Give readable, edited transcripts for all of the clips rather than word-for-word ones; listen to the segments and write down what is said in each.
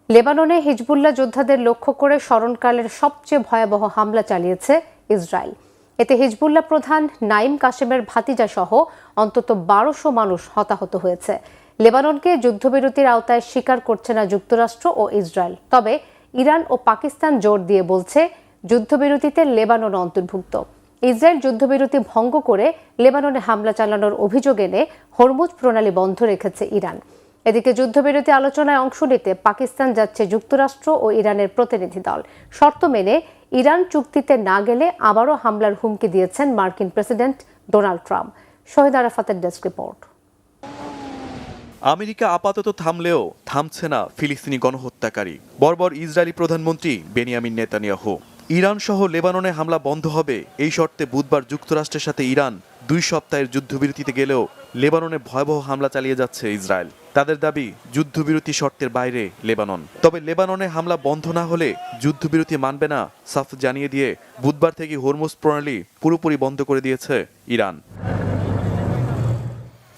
লেবাননে হিজবুল্লাহ যোদ্ধাদের লক্ষ্য করে স্মরণকালের সবচেয়ে ভয়াবহ হামলা চালিয়েছে ইসরায়েল। এতে হিজবুল্লাহ প্রধান নাইম কাসেমের ভাতিজা সহ অন্তত ১২০০ মানুষ হতাহত হয়েছে। লেবাননকে যুদ্ধবিরতির আওতায় স্বীকার করছে না যুক্তরাষ্ট্র ও ইসরায়েল। তবে ইরান ও পাকিস্তান জোর দিয়ে বলছে যুদ্ধবিরতিতে লেবানন অন্তর্ভুক্ত। ইসরায়েল যুদ্ধবিরতি ভঙ্গ করে লেবাননে হামলা চালানোর অভিযোগ এনে হরমুজ প্রণালী বন্ধ রেখেছে ইরান। এদিকে যুদ্ধবিরতি আলোচনায় অংশ নিতে পাকিস্তান যাচ্ছে যুক্তরাষ্ট্র ও ইরানের প্রতিনিধি দল। শর্ত মেনে ইরান চুক্তিতে না গেলে আবারও হামলার হুমকি দিয়েছেন মার্কিন প্রেসিডেন্ট ডোনাল্ড ট্রাম্প। শহীদ আরাফাতের ডেস্ক রিপোর্ট। আমেরিকা আপাতত থামলেও থামছে না ফিলিস্তিনি গণহত্যাকারী বর্বর ইসরায়েলি প্রধানমন্ত্রী বেনিয়ামিন নেতানিয়াহু। ইরান সহ লেবাননে হামলা বন্ধ হবে এই শর্তে বুধবার যুক্তরাষ্ট্রের সাথে ইরান 2 সপ্তাহের যুদ্ধবিরতিতে গেলেও লেবাননে ভয়াবহ হামলা চালিয়ে যাচ্ছে ইসরায়েল। তাদের দাবি যুদ্ধবিরতি শর্তের বাইরে লেবানন। তবে লেবাননে হামলা বন্ধ না হলে যুদ্ধবিরতি মানবে না সাফ জানিয়ে দিয়ে বুধবার থেকে হরমুজ প্রণালী পুরোপুরি বন্ধ করে দিয়েছে ইরান।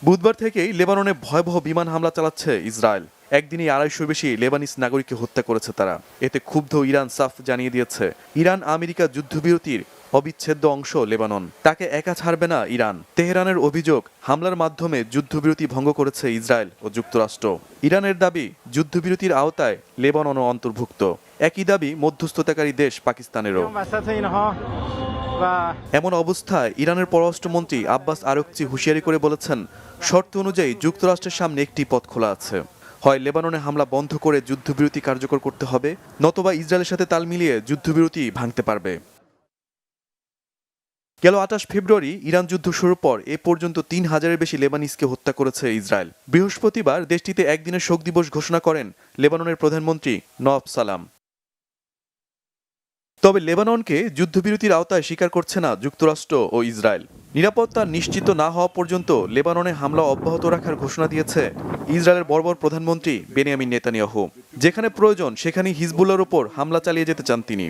বুধবার থেকেই লেবাননে ভয়াবহ বিমান হামলা চালাচ্ছে ইসরায়েল। একদিনে 250 বেশি লেবানিজ নাগরিককে হত্যা করেছে তারা। এতে ক্ষুব্ধ ইরান সাফ জানিয়ে দিয়েছে ইরান আমেরিকা যুদ্ধবিরতির অবিচ্ছেদ্য অংশ লেবানন, তাকে একা ছাড়বে না ইরান। তেহরানের অভিযোগ হামলার মাধ্যমে যুদ্ধবিরতি ভঙ্গ করেছে ইসরায়েল ও যুক্তরাষ্ট্র। ইরানের দাবি যুদ্ধবিরতির আওতায় লেবাননও অন্তর্ভুক্ত। একই দাবি মধ্যস্থতাকারী দেশ পাকিস্তানেরও। এমন অবস্থায় ইরানের পররাষ্ট্রমন্ত্রী আব্বাস আরাকচি হুঁশিয়ারি করে বলেছেন, শর্ত অনুযায়ী যুক্তরাষ্ট্রের সামনে একটি পথ খোলা আছে। হয় লেবাননে হামলা বন্ধ করে যুদ্ধবিরতি কার্যকর করতে হবে, নতুবা ইসরায়েলের সাথে তাল মিলিয়ে যুদ্ধবিরতি ভাঙতে পারবে। গেল 28 ফেব্রুয়ারি ইরান যুদ্ধ শুরুর পর এ পর্যন্ত 3000-এর বেশি লেবানিজকে হত্যা করেছে ইসরায়েল। বৃহস্পতিবার দেশটিতে একদিনের শোক দিবস ঘোষণা করেন লেবাননের প্রধানমন্ত্রী নওয়াব সালাম। তবে লেবাননকে যুদ্ধবিরতির আওতায় স্বীকার করছে না যুক্তরাষ্ট্র ও ইসরায়েল। নিরাপত্তা নিশ্চিত না হওয়া পর্যন্ত লেবাননে হামলা অব্যাহত রাখার ঘোষণা দিয়েছে ইসরায়েলের বর্বর প্রধানমন্ত্রী বেনিয়ামিন নেতানিয়াহু। যেখানে প্রয়োজন সেখানেই হিজবুল্লাহর উপর হামলা চালিয়ে যেতে চান তিনি।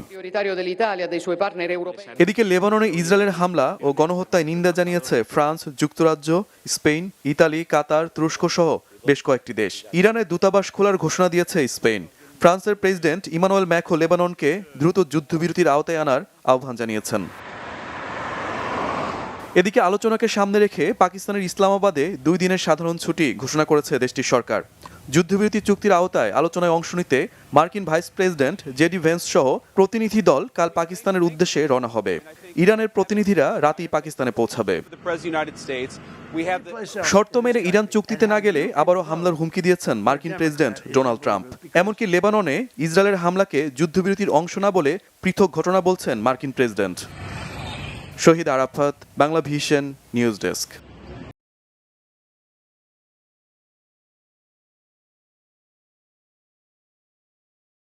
এদিকে লেবাননে ইসরায়েলের হামলা ও গণহত্যায় নিন্দা জানিয়েছে ফ্রান্স, যুক্তরাজ্য, স্পেন, ইতালি, কাতার, তুরস্ক সহ বেশ কয়েকটি দেশ। ইরানের দূতাবাস খোলার ঘোষণা দিয়েছে স্পেন। ফ্রান্সের প্রেসিডেন্ট ইমানুয়েল ম্যাক্রো লেবাননকে দ্রুত যুদ্ধবিরতির আওতায় আনার আহ্বান জানিয়েছেন। এদিকে আলোচনাকে সামনে রেখে পাকিস্তানের ইসলামাবাদে 2 দিনের সাধারণ ছুটি ঘোষণা করেছে দেশটির সরকার। যুদ্ধবিরতি চুক্তির আওতায় আলোচনায় অংশ নিতে মার্কিন ভাইস প্রেসিডেন্ট জেডি ভেন্স সহ প্রতিনিধি দল কাল পাকিস্তানের উদ্দেশ্যে রওনা হবে। ইরানের প্রতিনিধিরা রাতেই পাকিস্তানে পৌঁছাবে। শর্ত মেনে ইরান চুক্তিতে না গেলে আবারও হামলার হুমকি দিয়েছেন মার্কিন প্রেসিডেন্ট ডোনাল্ড ট্রাম্প। এমনকি লেবাননে ইসরায়েলের হামলাকে যুদ্ধবিরতির অংশ না বলে পৃথক ঘটনা বলছেন মার্কিন president. Shahid Arafat, Bangla Vision news desk.